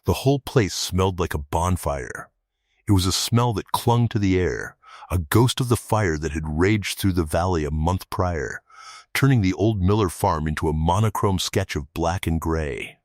The whole place smelled like a bonfire. It was a smell that clung to the air, a ghost of the fire that had raged through the valley a month prior, turning the old Miller farm into a monochrome sketch of black and gray.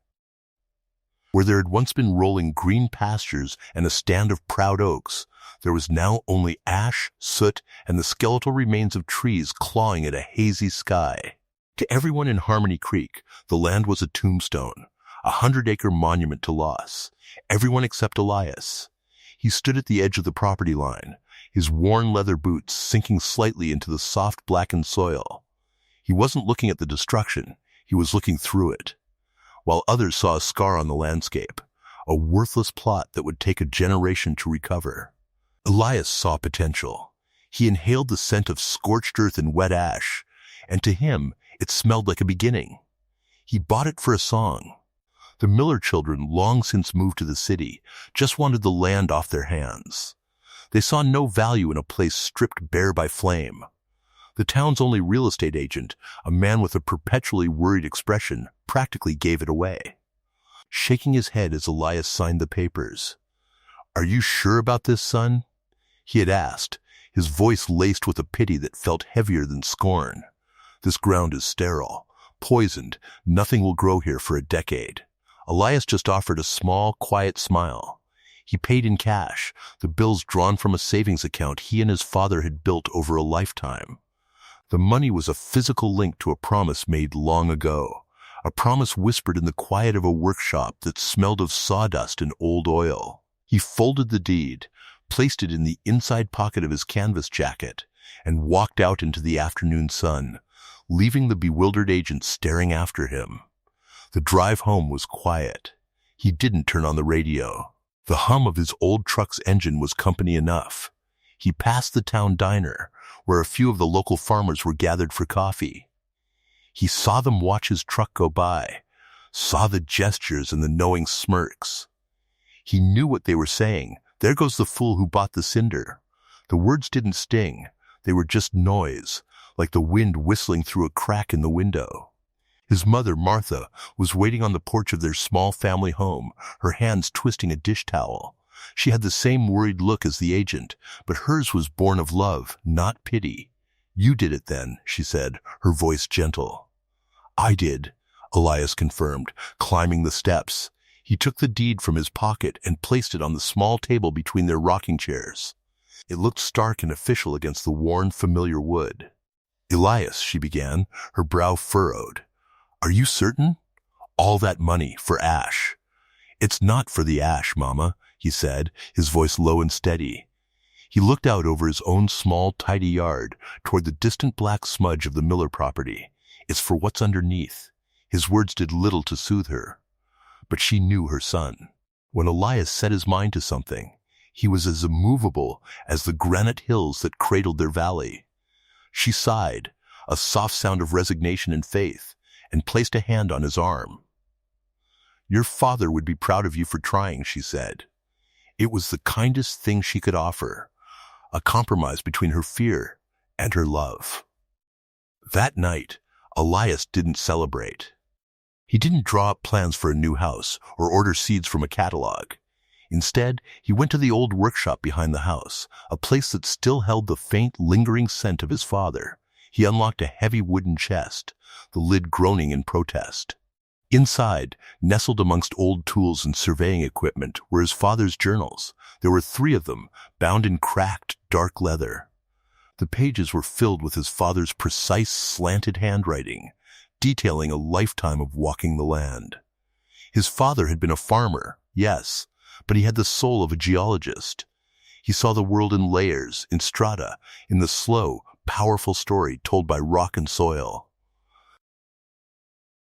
Where there had once been rolling green pastures and a stand of proud oaks, there was now only ash, soot, and the skeletal remains of trees clawing at a hazy sky. To everyone in Harmony Creek, the land was a tombstone, a 100-acre monument to loss. Everyone except Elias. He stood at the edge of the property line, his worn leather boots sinking slightly into the soft blackened soil. He wasn't looking at the destruction, he was looking through it. While others saw a scar on the landscape, a worthless plot that would take a generation to recover. Elias saw potential. He inhaled the scent of scorched earth and wet ash, and to him, it smelled like a beginning. He bought it for a song. The Miller children, long since moved to the city, just wanted the land off their hands. They saw no value in a place stripped bare by flame. The town's only real estate agent, a man with a perpetually worried expression, practically gave it away. Shaking his head as Elias signed the papers. "Are you sure about this, son?" he had asked, his voice laced with a pity that felt heavier than scorn. "This ground is sterile, poisoned, nothing will grow here for a decade." Elias just offered a small, quiet smile. He paid in cash, the bills drawn from a savings account he and his father had built over a lifetime. The money was a physical link to a promise made long ago, a promise whispered in the quiet of a workshop that smelled of sawdust and old oil. He folded the deed, placed it in the inside pocket of his canvas jacket, and walked out into the afternoon sun, leaving the bewildered agent staring after him. The drive home was quiet. He didn't turn on the radio. The hum of his old truck's engine was company enough. He passed the town diner, where a few of the local farmers were gathered for coffee. He saw them watch his truck go by, saw the gestures and the knowing smirks. He knew what they were saying. "There goes the fool who bought the cinder." The words didn't sting. They were just noise, like the wind whistling through a crack in the window. His mother, Martha, was waiting on the porch of their small family home, her hands twisting a dish towel. She had the same worried look as the agent, but hers was born of love, not pity. "You did it then," she said, her voice gentle. "I did," Elias confirmed, climbing the steps. He took the deed from his pocket and placed it on the small table between their rocking chairs. It looked stark and official against the worn, familiar wood. "Elias," she began, her brow furrowed. "Are you certain? All that money for ash?" "It's not for the ash, Mama," he said, his voice low and steady. He looked out over his own small, tidy yard toward the distant black smudge of the Miller property. "It's for what's underneath." His words did little to soothe her. But she knew her son. When Elias set his mind to something, he was as immovable as the granite hills that cradled their valley. She sighed, a soft sound of resignation and faith, and placed a hand on his arm. "Your father would be proud of you for trying," she said. It was the kindest thing she could offer, a compromise between her fear and her love. That night, Elias didn't celebrate. He didn't draw up plans for a new house or order seeds from a catalog. Instead, he went to the old workshop behind the house, a place that still held the faint, lingering scent of his father. He unlocked a heavy wooden chest, the lid groaning in protest. Inside, nestled amongst old tools and surveying equipment, were his father's journals. There were 3 of them, bound in cracked, dark leather. The pages were filled with his father's precise, slanted handwriting, detailing a lifetime of walking the land. His father had been a farmer, yes, but he had the soul of a geologist. He saw the world in layers, in strata, in the slow, powerful story told by rock and soil.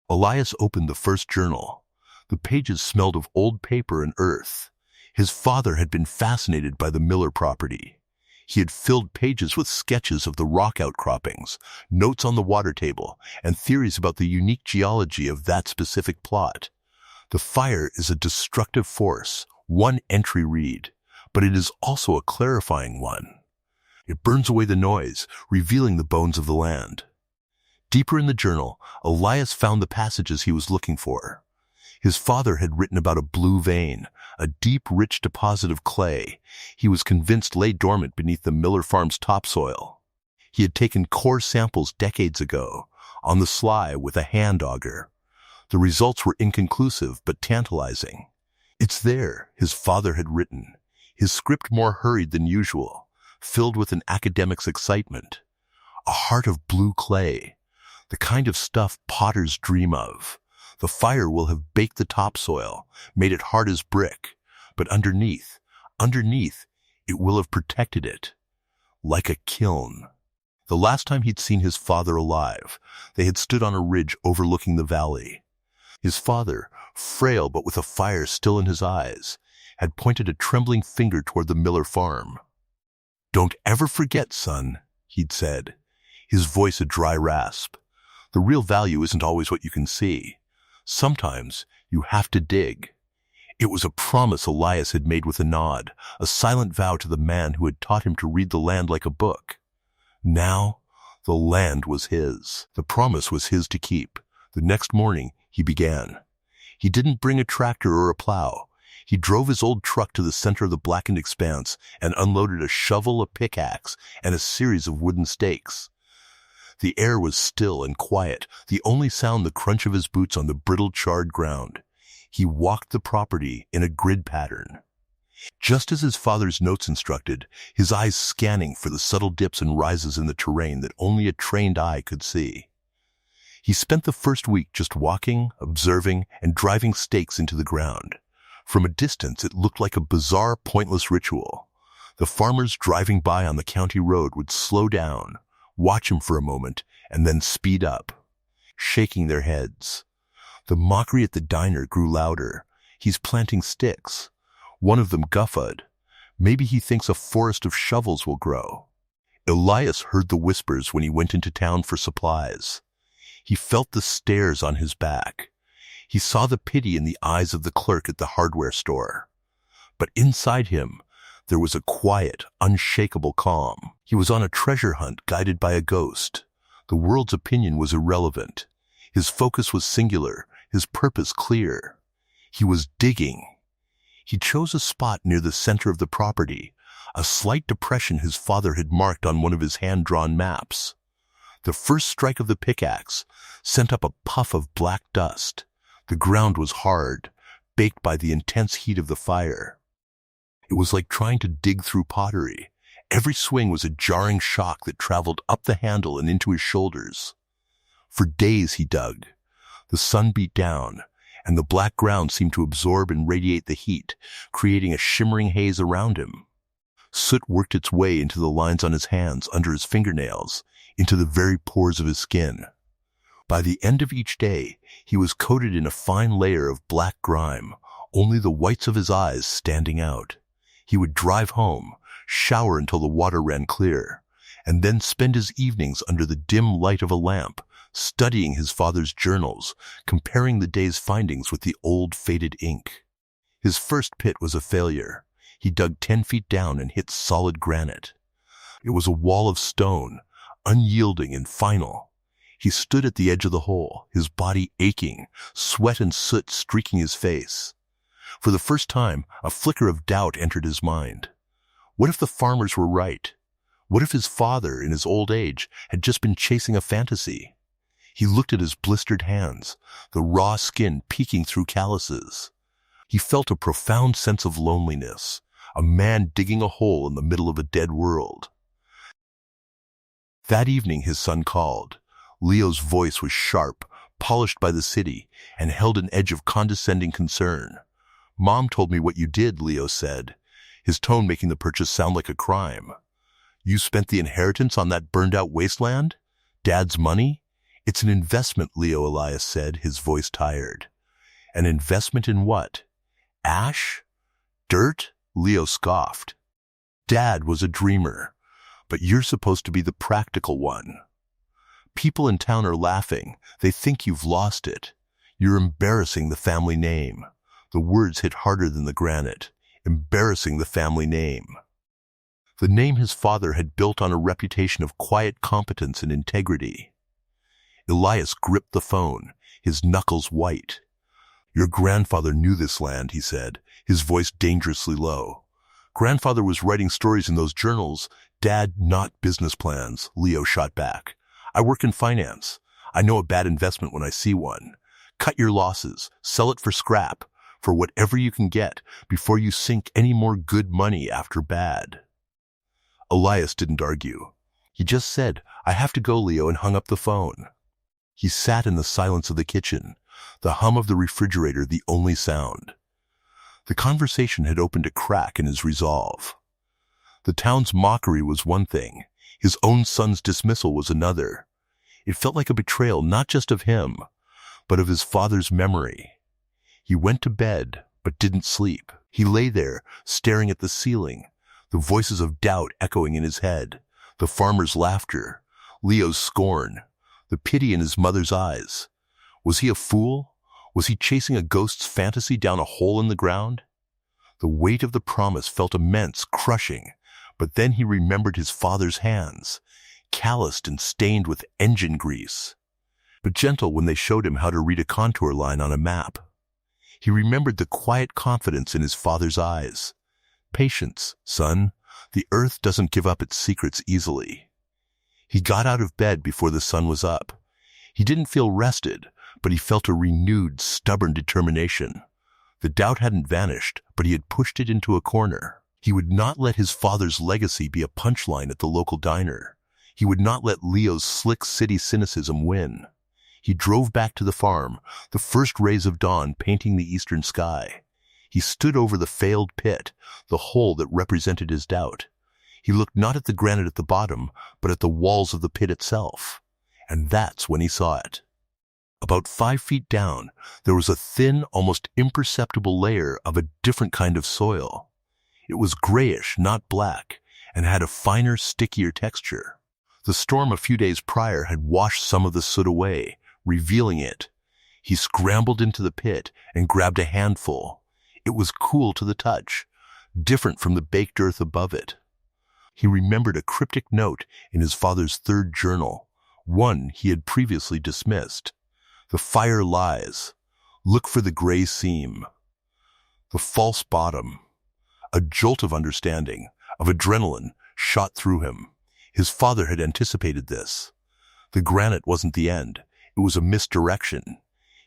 Elias opened the first journal. The pages smelled of old paper and earth. His father had been fascinated by the Miller property. He had filled pages with sketches of the rock outcroppings, notes on the water table, and theories about the unique geology of that specific plot. "The fire is a destructive force," one entry read, "but it is also a clarifying one. It burns away the noise, revealing the bones of the land." Deeper in the journal, Elias found the passages he was looking for. His father had written about a blue vein, a deep, rich deposit of clay he was convinced lay dormant beneath the Miller farm's topsoil. He had taken core samples decades ago, on the sly with a hand auger. The results were inconclusive but tantalizing. "It's there," his father had written, his script more hurried than usual, filled with an academic's excitement. "A heart of blue clay, the kind of stuff potters dream of. The fire will have baked the topsoil, made it hard as brick, but underneath, it will have protected it, like a kiln." The last time he'd seen his father alive, they had stood on a ridge overlooking the valley. His father, frail but with a fire still in his eyes, had pointed a trembling finger toward the Miller farm. "Don't ever forget, son," he'd said, his voice a dry rasp. "The real value isn't always what you can see. Sometimes you have to dig." It was a promise Elias had made with a nod, a silent vow to the man who had taught him to read the land like a book. Now, the land was his. The promise was his to keep. The next morning, he began. He didn't bring a tractor or a plow. He drove his old truck to the center of the blackened expanse and unloaded a shovel, a pickaxe, and a series of wooden stakes. The air was still and quiet, the only sound the crunch of his boots on the brittle, charred ground. He walked the property in a grid pattern. Just as his father's notes instructed, his eyes scanning for the subtle dips and rises in the terrain that only a trained eye could see. He spent the first week just walking, observing, and driving stakes into the ground. From a distance, it looked like a bizarre, pointless ritual. The farmers driving by on the county road would slow down, watch him for a moment, and then speed up, shaking their heads. The mockery at the diner grew louder. "He's planting sticks." One of them guffawed. "Maybe he thinks a forest of shovels will grow." Elias heard the whispers when he went into town for supplies. He felt the stares on his back. He saw the pity in the eyes of the clerk at the hardware store. But inside him, there was a quiet, unshakable calm. He was on a treasure hunt guided by a ghost. The world's opinion was irrelevant. His focus was singular, his purpose clear. He was digging. He chose a spot near the center of the property, a slight depression his father had marked on one of his hand-drawn maps. The first strike of the pickaxe sent up a puff of black dust. The ground was hard, baked by the intense heat of the fire. It was like trying to dig through pottery. Every swing was a jarring shock that traveled up the handle and into his shoulders. For days he dug. The sun beat down, and the black ground seemed to absorb and radiate the heat, creating a shimmering haze around him. Soot worked its way into the lines on his hands, under his fingernails, into the very pores of his skin. By the end of each day, he was coated in a fine layer of black grime, only the whites of his eyes standing out. He would drive home, shower until the water ran clear, and then spend his evenings under the dim light of a lamp, studying his father's journals, comparing the day's findings with the old faded ink. His first pit was a failure. He dug 10 feet down and hit solid granite. It was a wall of stone, unyielding and final. He stood at the edge of the hole, his body aching, sweat and soot streaking his face. For the first time, a flicker of doubt entered his mind. What if the farmers were right? What if his father, in his old age, had just been chasing a fantasy? He looked at his blistered hands, the raw skin peeking through calluses. He felt a profound sense of loneliness, a man digging a hole in the middle of a dead world. That evening his son called. Leo's voice was sharp, polished by the city, and held an edge of condescending concern. "Mom told me what you did," Leo said, his tone making the purchase sound like a crime. "You spent the inheritance on that burned-out wasteland? Dad's money?" "It's an investment," Leo Elias said, his voice tired. "An investment in what? Ash? Dirt?" Leo scoffed. "Dad was a dreamer, but you're supposed to be the practical one. People in town are laughing. They think you've lost it. You're embarrassing the family name." The words hit harder than the granite. Embarrassing the family name. The name his father had built on a reputation of quiet competence and integrity. Elias gripped the phone, his knuckles white. Your grandfather knew this land, he said, his voice dangerously low. Grandfather was writing stories in those journals. Dad, not business plans, Leo shot back. I work in finance. I know a bad investment when I see one. Cut your losses, sell it for scrap, for whatever you can get, before you sink any more good money after bad. Elias didn't argue. He just said, I have to go, Leo, and hung up the phone. He sat in the silence of the kitchen, the hum of the refrigerator the only sound. The conversation had opened a crack in his resolve. The town's mockery was one thing, his own son's dismissal was another. It felt like a betrayal not just of him, but of his father's memory. He went to bed, but didn't sleep. He lay there, staring at the ceiling, the voices of doubt echoing in his head, the farmer's laughter, Leo's scorn, the pity in his mother's eyes. Was he a fool? Was he chasing a ghost's fantasy down a hole in the ground? The weight of the promise felt immense, crushing, but then he remembered his father's hands, calloused and stained with engine grease, but gentle when they showed him how to read a contour line on a map. He remembered the quiet confidence in his father's eyes. Patience, son. The earth doesn't give up its secrets easily. He got out of bed before the sun was up. He didn't feel rested, but he felt a renewed, stubborn determination. The doubt hadn't vanished, but he had pushed it into a corner. He would not let his father's legacy be a punchline at the local diner. He would not let Leo's slick city cynicism win. He drove back to the farm, the first rays of dawn painting the eastern sky. He stood over the failed pit, the hole that represented his doubt. He looked not at the granite at the bottom, but at the walls of the pit itself. And that's when he saw it. About 5 feet down, there was a thin, almost imperceptible layer of a different kind of soil. It was grayish, not black, and had a finer, stickier texture. The storm a few days prior had washed some of the soot away, revealing it. He scrambled into the pit and grabbed a handful. It was cool to the touch, different from the baked earth above it. He remembered a cryptic note in his father's third journal, one he had previously dismissed. The fire lies. Look for the gray seam. The false bottom. A jolt of understanding, of adrenaline, shot through him. His father had anticipated this. The granite wasn't the end. It was a misdirection.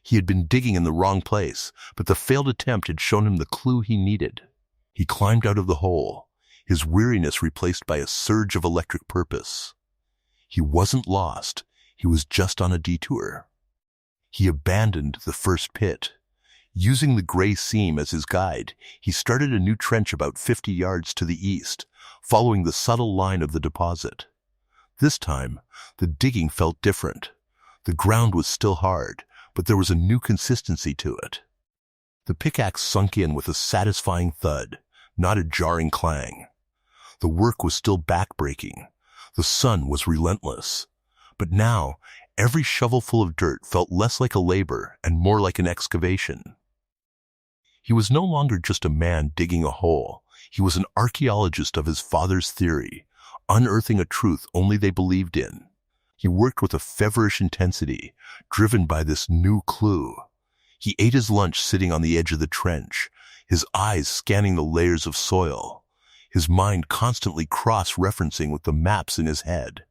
He had been digging in the wrong place, but the failed attempt had shown him the clue he needed. He climbed out of the hole, his weariness replaced by a surge of electric purpose. He wasn't lost. He was just on a detour. He abandoned the first pit. Using the gray seam as his guide, he started a new trench about 50 yards to the east, following the subtle line of the deposit. This time, the digging felt different. The ground was still hard, but there was a new consistency to it. The pickaxe sunk in with a satisfying thud, not a jarring clang. The work was still back-breaking. The sun was relentless. But now, every shovelful of dirt felt less like a labor and more like an excavation. He was no longer just a man digging a hole. He was an archaeologist of his father's theory, unearthing a truth only they believed in. He worked with a feverish intensity, driven by this new clue. He ate his lunch sitting on the edge of the trench, his eyes scanning the layers of soil, his mind constantly cross-referencing with the maps in his head.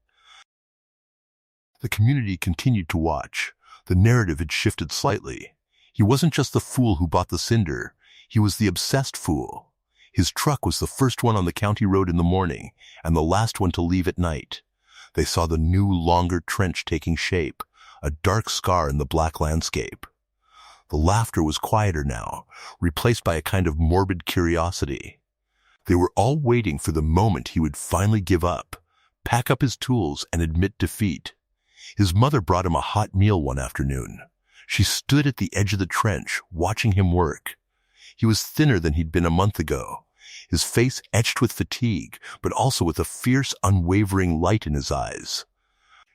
The community continued to watch. The narrative had shifted slightly. He wasn't just the fool who bought the cinder. He was the obsessed fool. His truck was the first one on the county road in the morning and the last one to leave at night. They saw the new, longer trench taking shape, a dark scar in the black landscape. The laughter was quieter now, replaced by a kind of morbid curiosity. They were all waiting for the moment he would finally give up, pack up his tools, and admit defeat. His mother brought him a hot meal one afternoon. She stood at the edge of the trench, watching him work. He was thinner than he'd been a month ago, his face etched with fatigue, but also with a fierce, unwavering light in his eyes.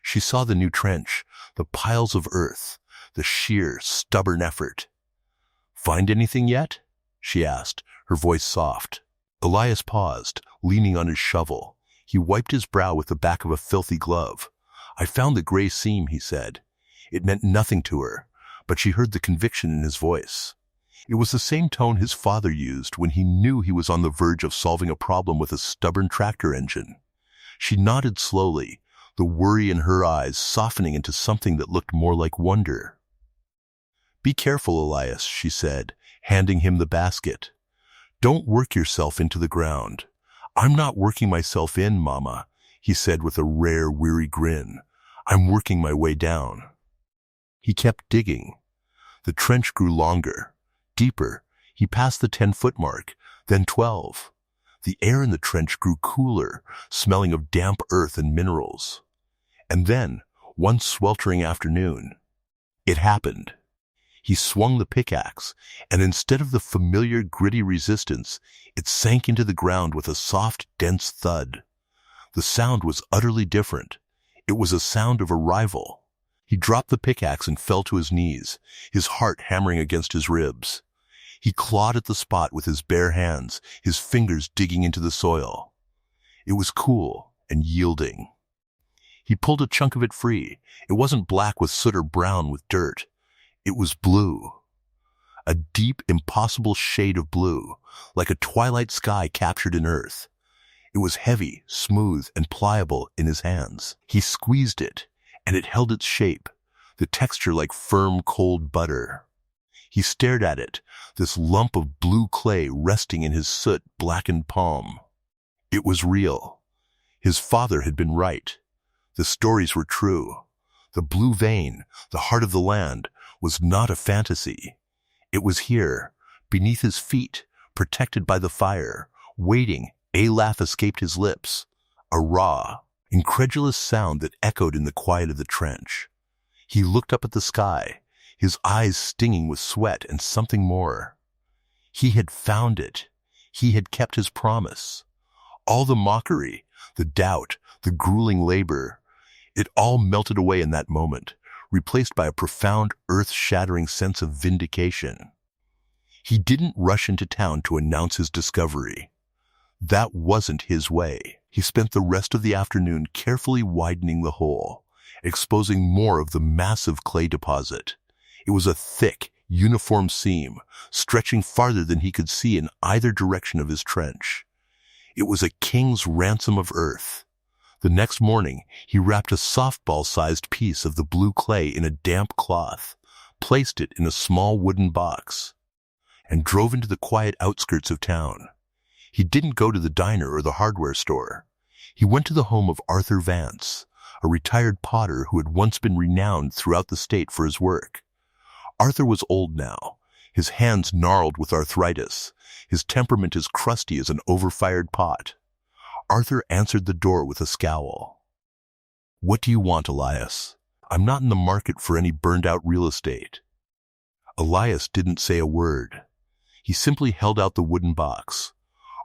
She saw the new trench, the piles of earth, the sheer, stubborn effort. "Find anything yet?" she asked, her voice soft. Elias paused, leaning on his shovel. He wiped his brow with the back of a filthy glove. "I found the gray seam," he said. It meant nothing to her, but she heard the conviction in his voice. It was the same tone his father used when he knew he was on the verge of solving a problem with a stubborn tractor engine. She nodded slowly, the worry in her eyes softening into something that looked more like wonder. "Be careful, Elias," she said, handing him the basket. "Don't work yourself into the ground." "I'm not working myself in, Mama," he said with a rare, weary grin. "I'm working my way down." He kept digging. The trench grew longer, deeper. He passed the 10-foot mark, then 12. The air in the trench grew cooler, smelling of damp earth and minerals. And then, one sweltering afternoon, it happened. He swung the pickaxe, and instead of the familiar gritty resistance, it sank into the ground with a soft, dense thud. The sound was utterly different. It was a sound of arrival. He dropped the pickaxe and fell to his knees, his heart hammering against his ribs. He clawed at the spot with his bare hands, his fingers digging into the soil. It was cool and yielding. He pulled a chunk of it free. It wasn't black with soot or brown with dirt. It was blue. A deep, impossible shade of blue, like a twilight sky captured in earth. It was heavy, smooth, and pliable in his hands. He squeezed it, and it held its shape, the texture like firm, cold butter. He stared at it, this lump of blue clay resting in his soot-blackened palm. It was real. His father had been right. The stories were true. The blue vein, the heart of the land, was not a fantasy. It was here, beneath his feet, protected by the fire, waiting. A laugh escaped his lips, a raw, incredulous sound that echoed in the quiet of the trench. He looked up at the sky, his eyes stinging with sweat and something more. He had found it. He had kept his promise. All the mockery, the doubt, the grueling labor, it all melted away in that moment, replaced by a profound, earth-shattering sense of vindication. He didn't rush into town to announce his discovery. That wasn't his way. He spent the rest of the afternoon carefully widening the hole, exposing more of the massive clay deposit. It was a thick, uniform seam, stretching farther than he could see in either direction of his trench. It was a king's ransom of earth. The next morning, he wrapped a softball-sized piece of the blue clay in a damp cloth, placed it in a small wooden box, and drove into the quiet outskirts of town. He didn't go to the diner or the hardware store. He went to the home of Arthur Vance, a retired potter who had once been renowned throughout the state for his work. Arthur was old now, his hands gnarled with arthritis, his temperament as crusty as an overfired pot. Arthur answered the door with a scowl. "What do you want, Elias? I'm not in the market for any burned-out real estate." Elias didn't say a word. He simply held out the wooden box.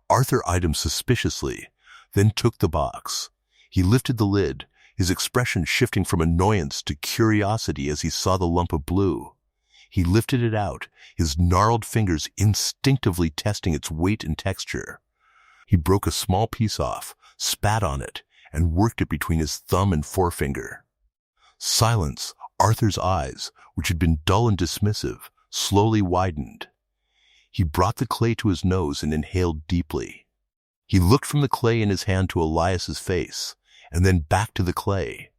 Arthur eyed him suspiciously, then took the box. He lifted the lid, his expression shifting from annoyance to curiosity as he saw the lump of blue. He lifted it out, his gnarled fingers instinctively testing its weight and texture. He broke a small piece off, spat on it, and worked it between his thumb and forefinger. Silence. Arthur's eyes, which had been dull and dismissive, slowly widened. He brought the clay to his nose and inhaled deeply. He looked from the clay in his hand to Elias's face, and then back to the clay.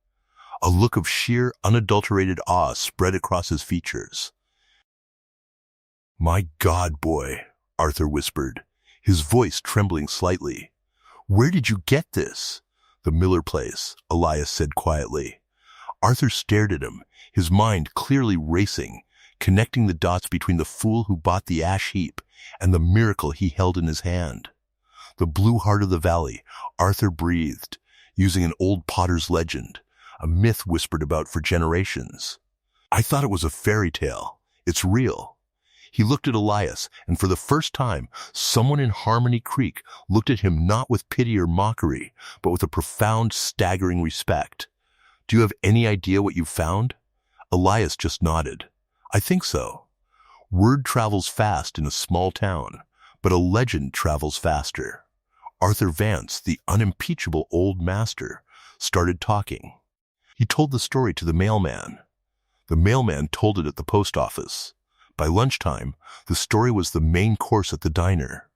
A look of sheer, unadulterated awe spread across his features. "My God, boy," Arthur whispered, his voice trembling slightly. "Where did you get this?" "The Miller place," Elias said quietly. Arthur stared at him, his mind clearly racing, connecting the dots between the fool who bought the ash heap and the miracle he held in his hand. "The blue heart of the valley," Arthur breathed, using an old potter's legend, a myth whispered about for generations. "I thought it was a fairy tale. It's real." He looked at Elias, and for the first time, someone in Harmony Creek looked at him not with pity or mockery, but with a profound, staggering respect. "Do you have any idea what you've found?" Elias just nodded. "I think so." Word travels fast in a small town, but a legend travels faster. Arthur Vance, the unimpeachable old master, started talking. He told the story to the mailman. The mailman told it at the post office. By lunchtime, the story was the main course at the diner.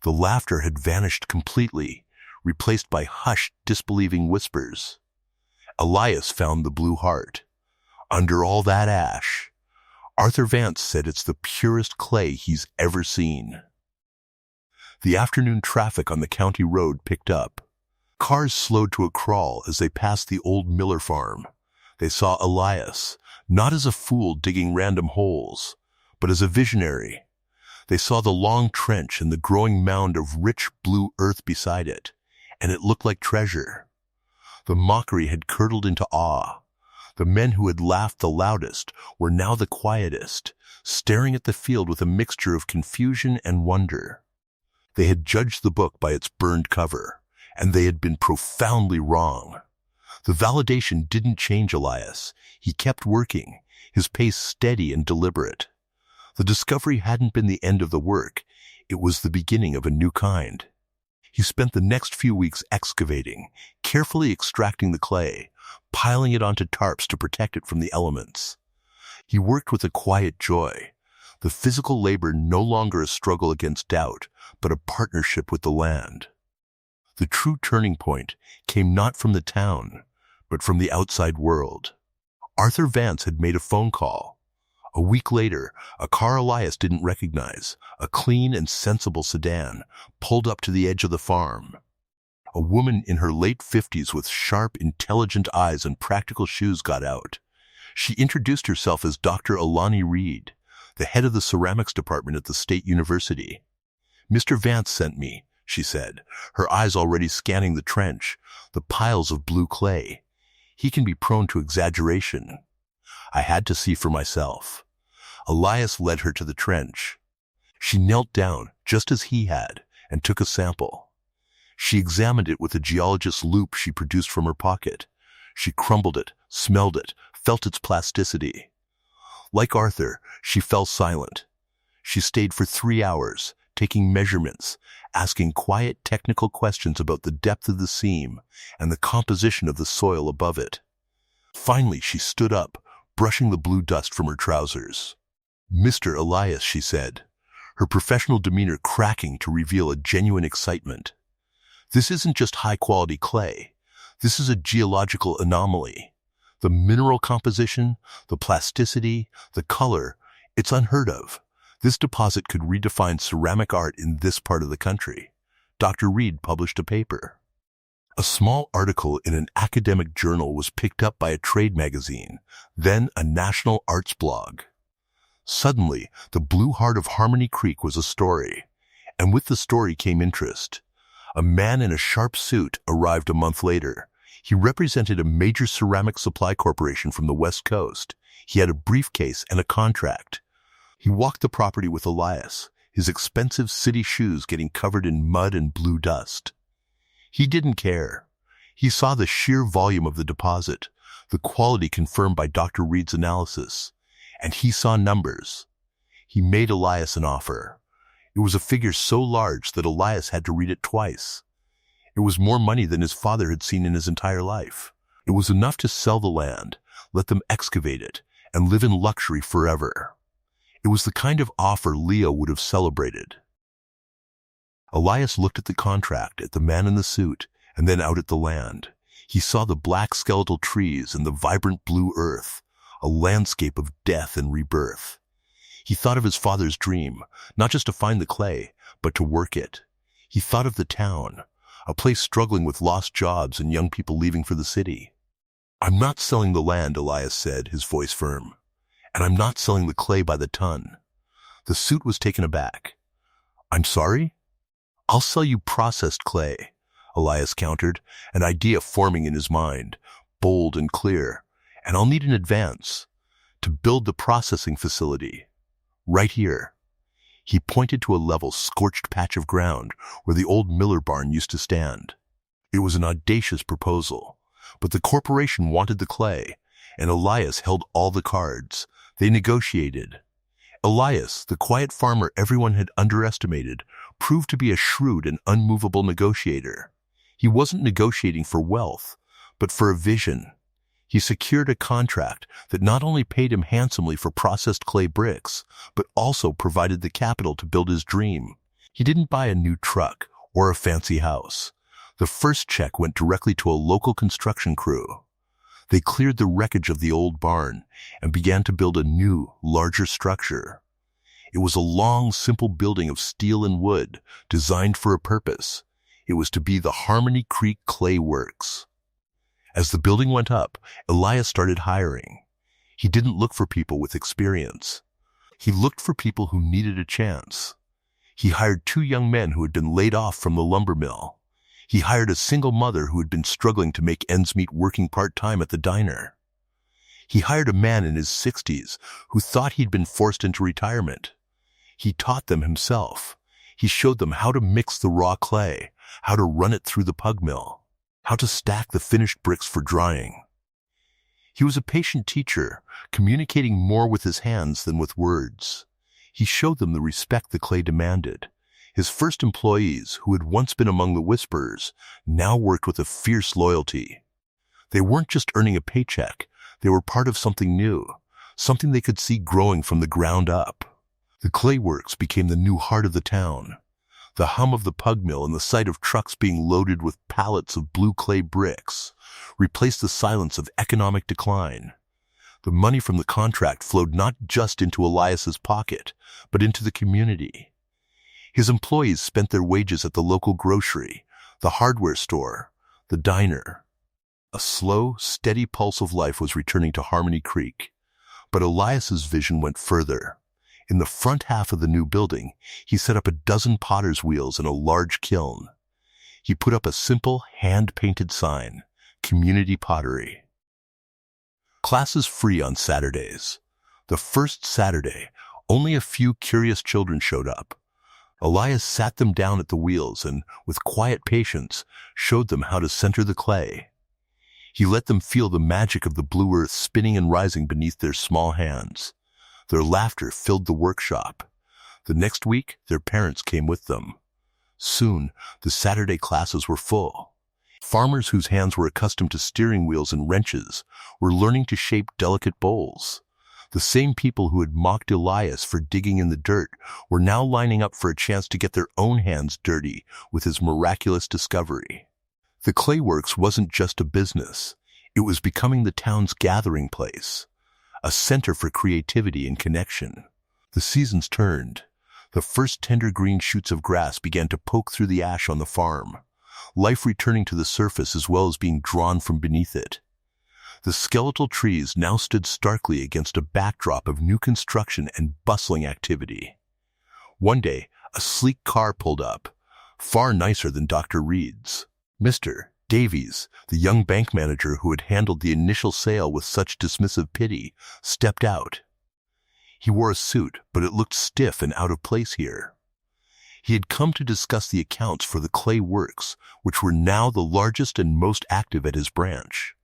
The laughter had vanished completely, replaced by hushed, disbelieving whispers. Elias found the blue heart. Under all that ash, Arthur Vance said it's the purest clay he's ever seen. The afternoon traffic on the county road picked up. Cars slowed to a crawl as they passed the old Miller farm. They saw Elias, not as a fool digging random holes, but as a visionary. They saw the long trench and the growing mound of rich blue earth beside it, and it looked like treasure. The mockery had curdled into awe. The men who had laughed the loudest were now the quietest, staring at the field with a mixture of confusion and wonder. They had judged the book by its burned cover, and they had been profoundly wrong. The validation didn't change Elias. He kept working, his pace steady and deliberate. The discovery hadn't been the end of the work. It was the beginning of a new kind. He spent the next few weeks excavating, carefully extracting the clay, piling it onto tarps to protect it from the elements. He worked with a quiet joy, the physical labor no longer a struggle against doubt, but a partnership with the land. The true turning point came not from the town, but from the outside world. Arthur Vance had made a phone call. A week later, a car Elias didn't recognize, a clean and sensible sedan, pulled up to the edge of the farm. A woman in her late 50s with sharp, intelligent eyes and practical shoes got out. She introduced herself as Dr. Alani Reed, the head of the ceramics department at the State University. "Mr. Vance sent me," she said, her eyes already scanning the trench, the piles of blue clay. "He can be prone to exaggeration." I had to see for myself. Elias led her to the trench. She knelt down, just as he had, and took a sample. She examined it with a geologist's loupe she produced from her pocket. She crumbled it, smelled it, felt its plasticity. Like Arthur, she fell silent. She stayed for 3 hours, taking measurements, asking quiet technical questions about the depth of the seam and the composition of the soil above it. Finally, she stood up, brushing the blue dust from her trousers. "Mr. Elias," she said, her professional demeanor cracking to reveal a genuine excitement. "This isn't just high-quality clay. This is a geological anomaly. The mineral composition, the plasticity, the color, it's unheard of. This deposit could redefine ceramic art in this part of the country." Dr. Reed published a paper. A small article in an academic journal was picked up by a trade magazine, then a national arts blog. Suddenly, the blue heart of Harmony Creek was a story, and with the story came interest. A man in a sharp suit arrived a month later. He represented a major ceramic supply corporation from the West Coast. He had a briefcase and a contract. He walked the property with Elias, his expensive city shoes getting covered in mud and blue dust. He didn't care. He saw the sheer volume of the deposit, the quality confirmed by Dr. Reed's analysis, and he saw numbers. He made Elias an offer. It was a figure so large that Elias had to read it twice. It was more money than his father had seen in his entire life. It was enough to sell the land, let them excavate it, and live in luxury forever. It was the kind of offer Leo would have celebrated. Elias looked at the contract, at the man in the suit, and then out at the land. He saw the black skeletal trees and the vibrant blue earth, a landscape of death and rebirth. He thought of his father's dream, not just to find the clay, but to work it. He thought of the town, a place struggling with lost jobs and young people leaving for the city. "I'm not selling the land," Elias said, his voice firm. "And I'm not selling the clay by the ton." The suit was taken aback. "I'm sorry?" "I'll sell you processed clay," Elias countered, an idea forming in his mind, bold and clear. "And I'll need an advance to build the processing facility. Right here." He pointed to a level, scorched patch of ground where the old Miller barn used to stand. It was an audacious proposal, but the corporation wanted the clay, and Elias held all the cards. They negotiated. Elias, the quiet farmer everyone had underestimated, proved to be a shrewd and unmovable negotiator. He wasn't negotiating for wealth, but for a vision. He secured a contract that not only paid him handsomely for processed clay bricks, but also provided the capital to build his dream. He didn't buy a new truck or a fancy house. The first check went directly to a local construction crew. They cleared the wreckage of the old barn and began to build a new, larger structure. It was a long, simple building of steel and wood, designed for a purpose. It was to be the Harmony Creek Clay Works. As the building went up, Elias started hiring. He didn't look for people with experience. He looked for people who needed a chance. He hired 2 young men who had been laid off from the lumber mill. He hired a single mother who had been struggling to make ends meet working part-time at the diner. He hired a man in his 60s who thought he'd been forced into retirement. He taught them himself. He showed them how to mix the raw clay, how to run it through the pug mill, how to stack the finished bricks for drying. He was a patient teacher, communicating more with his hands than with words. He showed them the respect the clay demanded. His first employees, who had once been among the whisperers, now worked with a fierce loyalty. They weren't just earning a paycheck, they were part of something new, something they could see growing from the ground up. The clay works became the new heart of the town. The hum of the pug mill and the sight of trucks being loaded with pallets of blue clay bricks replaced the silence of economic decline. The money from the contract flowed not just into Elias's pocket, but into the community. His employees spent their wages at the local grocery, the hardware store, the diner. A slow, steady pulse of life was returning to Harmony Creek. But Elias's vision went further. In the front half of the new building, he set up a dozen potter's wheels and a large kiln. He put up a simple, hand-painted sign, Community Pottery. Classes free on Saturdays. The first Saturday, only a few curious children showed up. Elias sat them down at the wheels and, with quiet patience, showed them how to center the clay. He let them feel the magic of the blue earth spinning and rising beneath their small hands. Their laughter filled the workshop. The next week, their parents came with them. Soon, the Saturday classes were full. Farmers whose hands were accustomed to steering wheels and wrenches were learning to shape delicate bowls. The same people who had mocked Elias for digging in the dirt were now lining up for a chance to get their own hands dirty with his miraculous discovery. The clay works wasn't just a business. It was becoming the town's gathering place, a center for creativity and connection. The seasons turned. The first tender green shoots of grass began to poke through the ash on the farm, life returning to the surface as well as being drawn from beneath it. The skeletal trees now stood starkly against a backdrop of new construction and bustling activity. One day, a sleek car pulled up, far nicer than Dr. Reed's. Mr. Davies, the young bank manager who had handled the initial sale with such dismissive pity, stepped out. He wore a suit, but it looked stiff and out of place here. He had come to discuss the accounts for the clay works, which were now the largest and most active at his branch.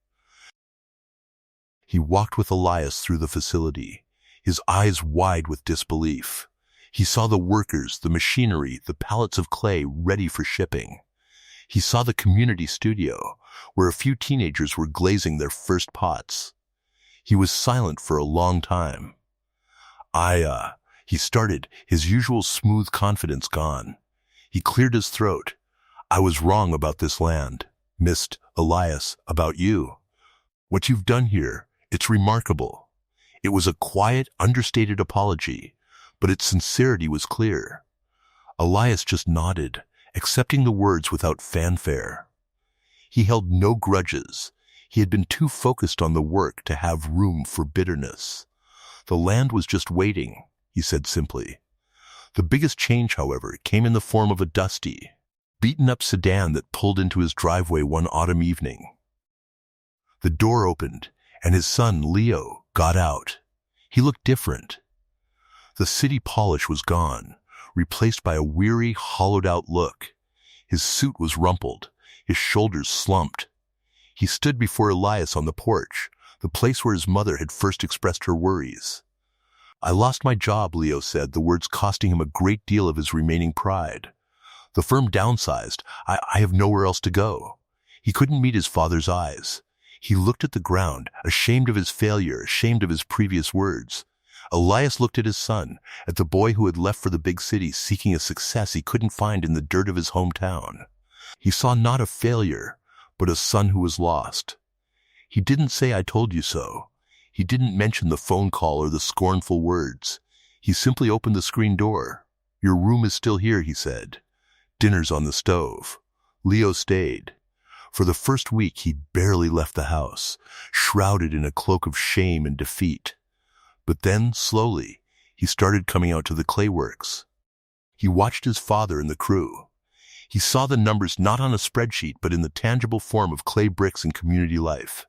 He walked with Elias through the facility, his eyes wide with disbelief. He saw the workers, the machinery, the pallets of clay ready for shipping. He saw the community studio, where a few teenagers were glazing their first pots. He was silent for a long time. He started, his usual smooth confidence gone. He cleared his throat. I was wrong about this land. Missed, Elias, about you. What you've done here, it's remarkable. It was a quiet, understated apology, but its sincerity was clear. Elias just nodded, accepting the words without fanfare. He held no grudges. He had been too focused on the work to have room for bitterness. The land was just waiting, he said simply. The biggest change, however, came in the form of a dusty, beaten-up sedan that pulled into his driveway one autumn evening. The door opened, and his son, Leo, got out. He looked different. The city polish was gone, replaced by a weary, hollowed-out look. His suit was rumpled, his shoulders slumped. He stood before Elias on the porch, the place where his mother had first expressed her worries. I lost my job, Leo said, the words costing him a great deal of his remaining pride. The firm downsized. I have nowhere else to go. He couldn't meet his father's eyes. He looked at the ground, ashamed of his failure, ashamed of his previous words. Elias looked at his son, at the boy who had left for the big city seeking a success he couldn't find in the dirt of his hometown. He saw not a failure, but a son who was lost. He didn't say, "I told you so." He didn't mention the phone call or the scornful words. He simply opened the screen door. "Your room is still here," he said. "Dinner's on the stove." Leo stayed. For the first week, he barely left the house, shrouded in a cloak of shame and defeat. But then, slowly, he started coming out to the clayworks. He watched his father and the crew. He saw the numbers not on a spreadsheet, but in the tangible form of clay bricks in community life.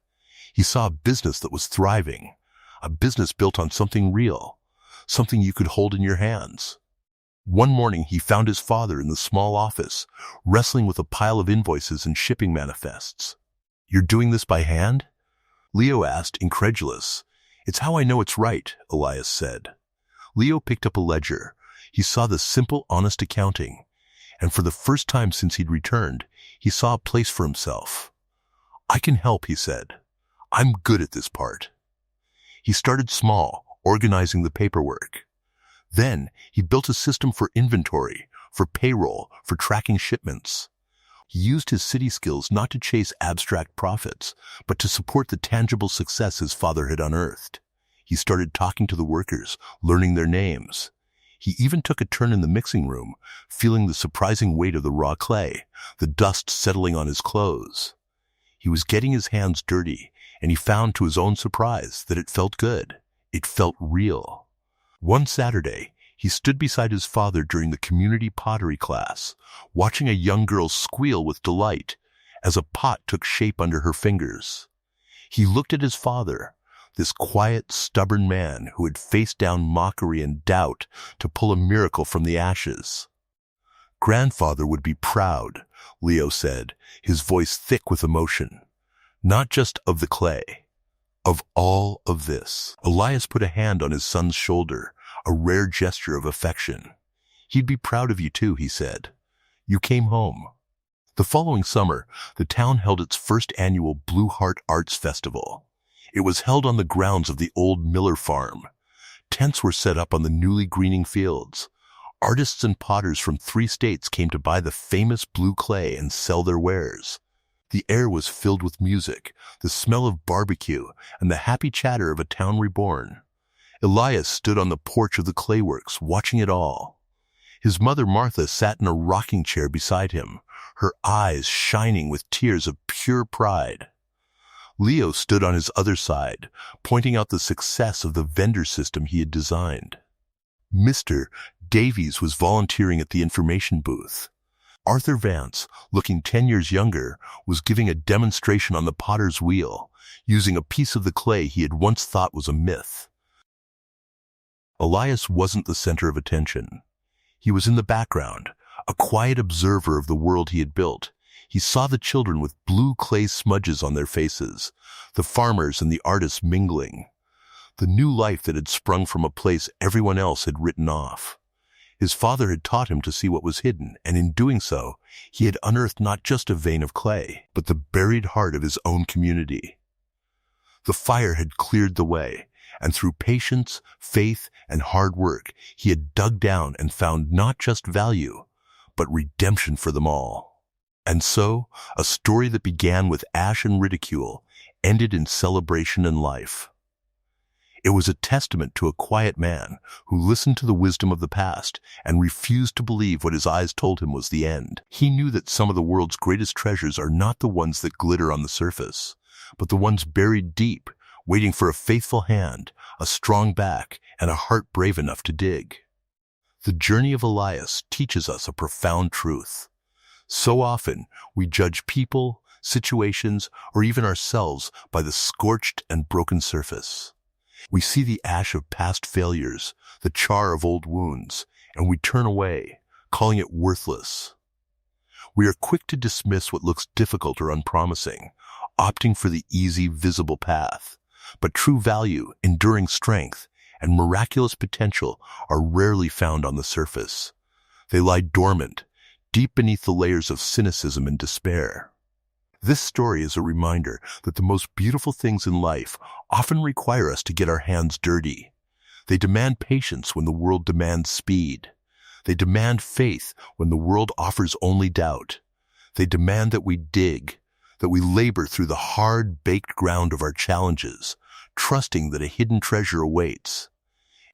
He saw a business that was thriving, a business built on something real, something you could hold in your hands. One morning, he found his father in the small office, wrestling with a pile of invoices and shipping manifests. "You're doing this by hand?" Leo asked, incredulous. "It's how I know it's right," Elias said. Leo picked up a ledger. He saw the simple, honest accounting. And for the first time since he'd returned, he saw a place for himself. "I can help," he said. "I'm good at this part." He started small, organizing the paperwork. Then he built a system for inventory, for payroll, for tracking shipments. He used his city skills not to chase abstract profits, but to support the tangible success his father had unearthed. He started talking to the workers, learning their names. He even took a turn in the mixing room, feeling the surprising weight of the raw clay, the dust settling on his clothes. He was getting his hands dirty, and he found to his own surprise that it felt good. It felt real. One Saturday, he stood beside his father during the community pottery class, watching a young girl squeal with delight as a pot took shape under her fingers. He looked at his father, this quiet, stubborn man who had faced down mockery and doubt to pull a miracle from the ashes. "Grandfather would be proud," Leo said, his voice thick with emotion. "Not just of the clay, of all of this." Elias put a hand on his son's shoulder, a rare gesture of affection. "He'd be proud of you too," he said. "You came home." The following summer, the town held its first annual Blue Heart Arts Festival. It was held on the grounds of the old Miller farm. Tents were set up on the newly greening fields. Artists and potters from 3 states came to buy the famous blue clay and sell their wares. The air was filled with music, the smell of barbecue, and the happy chatter of a town reborn. Elias stood on the porch of the clayworks, watching it all. His mother Martha sat in a rocking chair beside him, her eyes shining with tears of pure pride. Leo stood on his other side, pointing out the success of the vendor system he had designed. Mr. Davies was volunteering at the information booth. Arthur Vance, looking 10 years younger, was giving a demonstration on the potter's wheel, using a piece of the clay he had once thought was a myth. Elias wasn't the center of attention. He was in the background, a quiet observer of the world he had built. He saw the children with blue clay smudges on their faces, the farmers and the artists mingling, the new life that had sprung from a place everyone else had written off. His father had taught him to see what was hidden, and in doing so, he had unearthed not just a vein of clay, but the buried heart of his own community. The fire had cleared the way, and through patience, faith, and hard work, he had dug down and found not just value, but redemption for them all. And so, a story that began with ash and ridicule ended in celebration and life. It was a testament to a quiet man who listened to the wisdom of the past and refused to believe what his eyes told him was the end. He knew that some of the world's greatest treasures are not the ones that glitter on the surface, but the ones buried deep, waiting for a faithful hand, a strong back, and a heart brave enough to dig. The journey of Elias teaches us a profound truth. So often, we judge people, situations, or even ourselves by the scorched and broken surface. We see the ash of past failures, the char of old wounds, and we turn away, calling it worthless. We are quick to dismiss what looks difficult or unpromising, opting for the easy, visible path. But true value, enduring strength, and miraculous potential are rarely found on the surface. They lie dormant, deep beneath the layers of cynicism and despair. This story is a reminder that the most beautiful things in life often require us to get our hands dirty. They demand patience when the world demands speed. They demand faith when the world offers only doubt. They demand that we dig, that we labor through the hard-baked ground of our challenges, trusting that a hidden treasure awaits.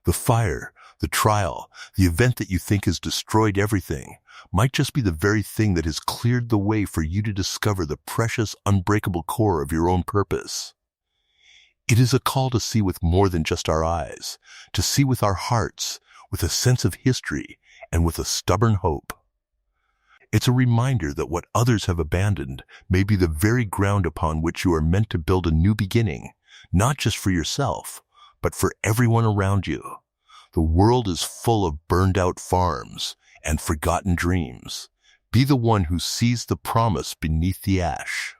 The fire, the trial, the event that you think has destroyed everything, might just be the very thing that has cleared the way for you to discover the precious, unbreakable core of your own purpose. It is a call to see with more than just our eyes, to see with our hearts, with a sense of history, and with a stubborn hope. It's a reminder that what others have abandoned may be the very ground upon which you are meant to build a new beginning, not just for yourself, but for everyone around you. The world is full of burned-out farms and forgotten dreams. Be the one who sees the promise beneath the ash.